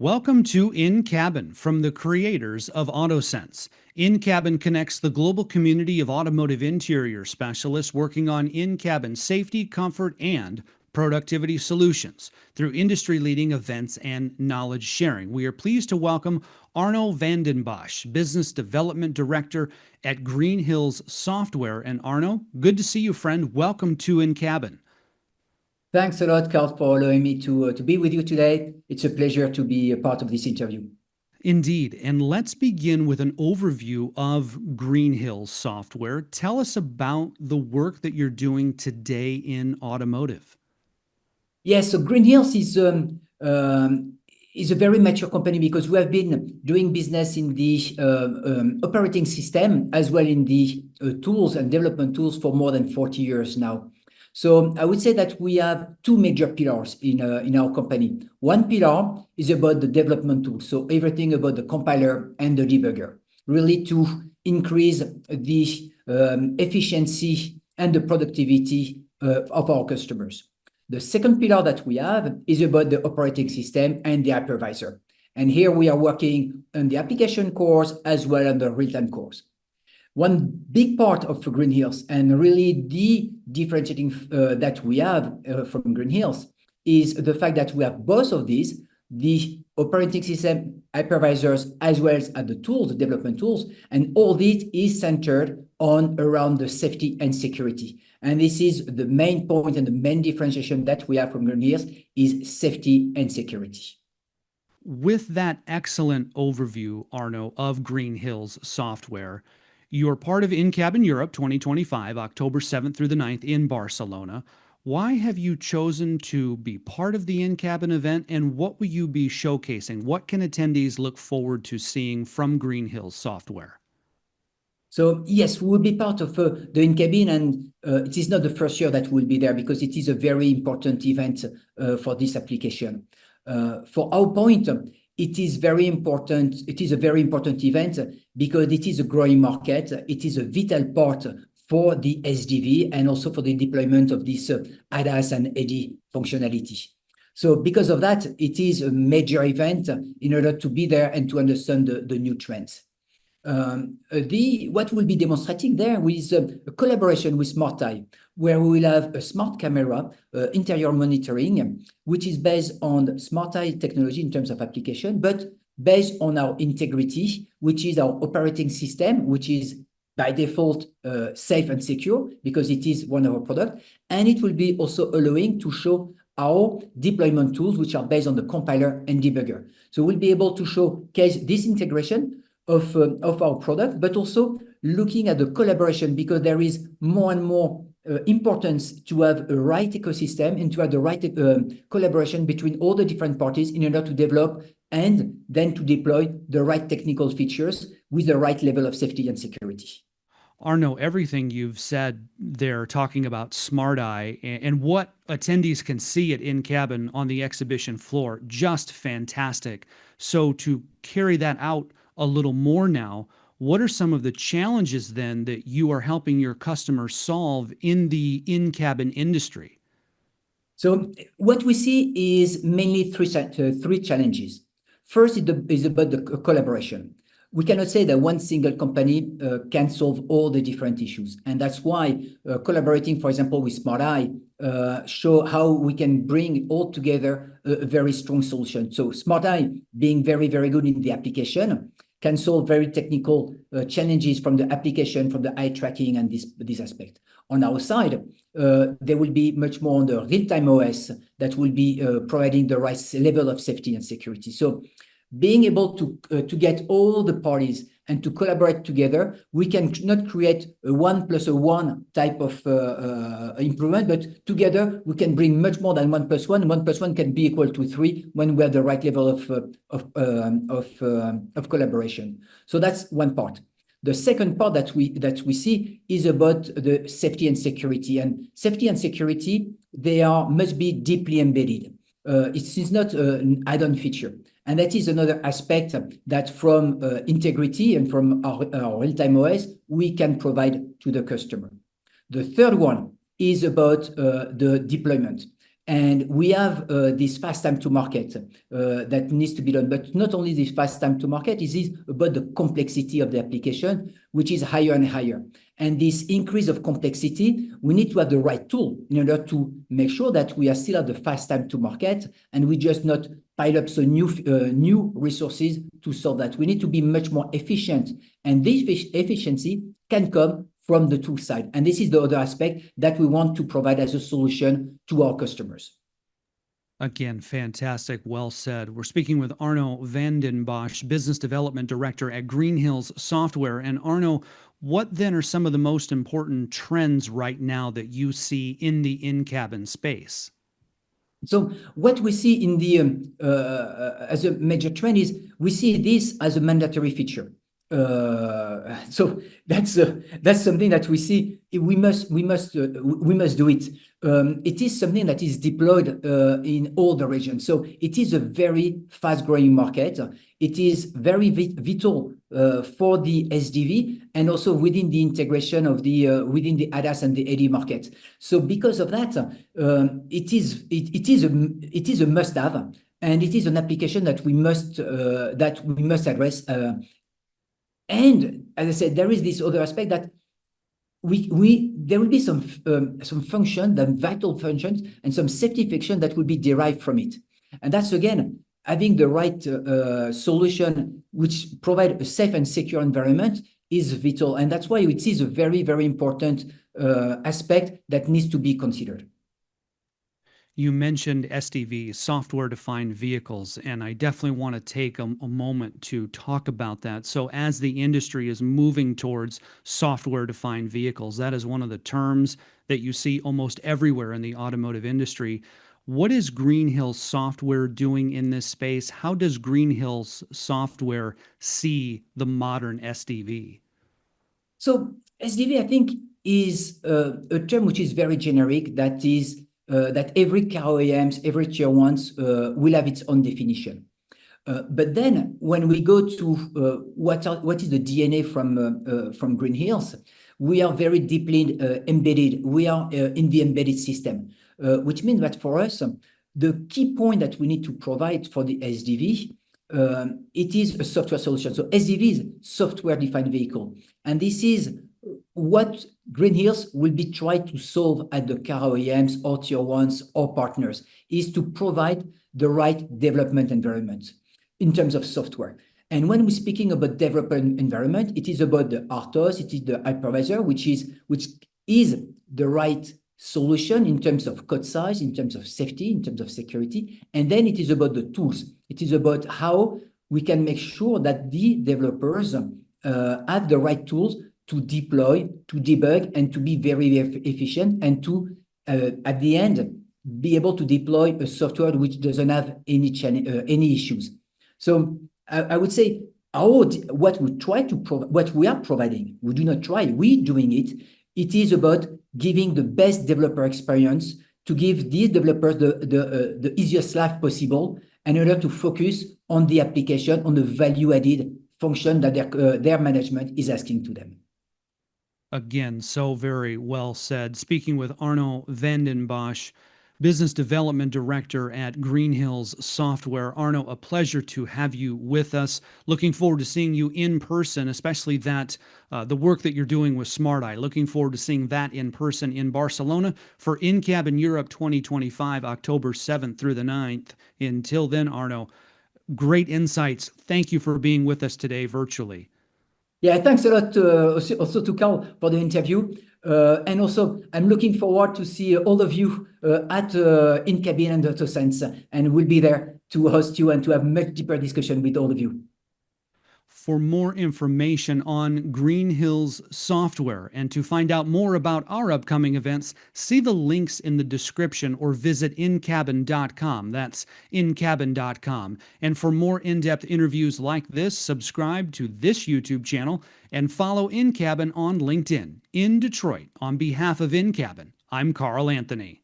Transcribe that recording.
Welcome to InCabin from the creators of AutoSense. InCabin connects the global community of automotive interior specialists working on in-cabin safety, comfort, and productivity solutions through industry-leading events and knowledge sharing. We are pleased to welcome Arnaud van den Bossche, Business Development Director at Green Hills Software. And Arnaud, good to see you, friend. Welcome to InCabin. Thanks a lot, Carl, for allowing me to be with you today. It's a pleasure to be a part of this interview. Indeed. And let's begin with an overview of Green Hills Software. Tell us about the work that you're doing today in automotive. Yes, so Green Hills is a very mature company because we have been doing business in the operating system as well in the tools and development tools for more than 40 years now. So I would say that we have two major pillars in our company. One pillar is about the development tool, so everything about the compiler and the debugger, really to increase the efficiency and the productivity of our customers. The second pillar that we have is about the operating system and the hypervisor. And here we are working on the application cores as well as the real-time cores. One big part of Green Hills, and really the differentiating that we have from Green Hills, is the fact that we have both of these, the operating system, hypervisors, as well as the tools, the development tools, and all this is centered around the safety and security. And this is the main point and the main differentiation that we have from Green Hills is safety and security. With that excellent overview, Arnaud, of Green Hills Software, you're part of InCabin Europe 2025, October 7th through the 9th in Barcelona. Why have you chosen to be part of the InCabin event, and what will you be showcasing? What can attendees look forward to seeing from Green Hills Software? So yes, we will be part of the InCabin, and it is not the first year that we'll be there because it is a very important event for this application. For our point, it is very important. It is a very important event because it is a growing market. It is a vital part for the SDV and also for the deployment of this ADAS and AD functionality. So because of that, it is a major event in order to be there and to understand the new trends. What we'll be demonstrating there is a collaboration with Smart Eye, where we will have a smart camera interior monitoring, which is based on Smart Eye technology in terms of application, but based on our integrity, which is our operating system, which is by default safe and secure because it is one of our products. And it will be also allowing to show our deployment tools, which are based on the compiler and debugger. So we'll be able to showcase this integration of our product, but also looking at the collaboration because there is more and more importance to have a right ecosystem and to have the right collaboration between all the different parties in order to develop and then to deploy the right technical features with the right level of safety and security. Arnaud, everything you've said there talking about Smart Eye and what attendees can see at InCabin on the exhibition floor, just fantastic. So to carry that out a little more now, what are some of the challenges then that you are helping your customers solve in the in-cabin industry? So what we see is mainly three challenges. First is about the collaboration. We cannot say that one single company can solve all the different issues. And that's why collaborating, for example, with Smart Eye, show how we can bring all together a very strong solution. So Smart Eye, being very, very good in the application, can solve very technical challenges from the application, from the eye tracking and this aspect. On our side, there will be much more on the real-time OS that will be providing the right level of safety and security. So being able to get all the parties and to collaborate together, we can not create a 1+1 type of improvement, but together we can bring much more than 1+1. 1+1 can be equal to 3 when we have the right level of collaboration. So that's one part. The second part that we see is about the safety and security. And safety and security, must be deeply embedded. It is not an add-on feature. And that is another aspect that from integrity and from our real-time OS, we can provide to the customer. The third one is about the deployment. And we have this fast time to market that needs to be done. But not only this fast time to market, it is about the complexity of the application, which is higher and higher. And this increase of complexity, we need to have the right tool in order to make sure that we are still at the fast time to market and we just not pile up some new resources to solve that. We need to be much more efficient. And this efficiency can come from the tool side. And this is the other aspect that we want to provide as a solution to our customers. Again, fantastic. Well said. We're speaking with Arnaud van den Bossche, Business Development Director at Green Hills Software. And Arnaud, what then are some of the most important trends right now that you see in the in-cabin space? So what we see in the as a major trend is we see this as a mandatory feature. So that's something that we see. We must do it. It is something that is deployed in all the regions. So it is a very fast-growing market. It is very vital for the SDV and also within the integration of the within the ADAS and the AD market. So because of that, it is a must-have, and it is an application that we must address. And as I said, there is this other aspect that there will be some function, the vital functions, and some safety function that will be derived from it. And that's again having the right solution which provide a safe and secure environment is vital, and that's why it is a very, very important aspect that needs to be considered. You mentioned SDV, software-defined vehicles, and I definitely want to take a moment to talk about that. So as the industry is moving towards software-defined vehicles, that is one of the terms that you see almost everywhere in the automotive industry. What is Green Hills Software doing in this space? How does Green Hills Software see the modern SDV? So SDV, I think, is a term which is very generic, that is that every car OEMs, every tier ones will have its own definition. But then when we go to what is the DNA from Green Hills, we are very deeply embedded. We are in the embedded system, which means that for us, the key point that we need to provide for the SDV, it is a software solution. So SDV is software-defined vehicle. And this is what Green Hills will be trying to solve at the car OEMs or tier ones or partners, is to provide the right development environment in terms of software. And when we're speaking about development environment, it is about the RTOS, it is the hypervisor, which is the right solution in terms of code size, in terms of safety, in terms of security. And then it is about the tools. It is about how we can make sure that the developers have the right tools to deploy, to debug, and to be very, very efficient, and to, at the end, be able to deploy a software which doesn't have any issues. So I would say what we are providing, we do not try, we're doing it. It is about giving the best developer experience, to give these developers the easiest life possible, in order to focus on the application, on the value-added function that their management is asking to them. Again, so very well said. Speaking with Arnaud van den Bossche, Business Development Director at Green Hills Software. Arnaud, a pleasure to have you with us. Looking forward to seeing you in person, especially that the work that you're doing with Smart Eye. Looking forward to seeing that in person in Barcelona for InCabin Europe 2025, October 7th through the 9th. Until then, Arnaud, great insights. Thank you for being with us today virtually. Yeah, thanks a lot also to Carl for the interview. And also, I'm looking forward to see all of you at InCabin and AutoSense, and we'll be there to host you and to have much deeper discussion with all of you. For more information on Green Hills Software and to find out more about our upcoming events, see the links in the description or visit InCabin.com. That's InCabin.com. And for more in-depth interviews like this, subscribe to this YouTube channel and follow InCabin on LinkedIn. In Detroit, on behalf of InCabin, I'm Carl Anthony.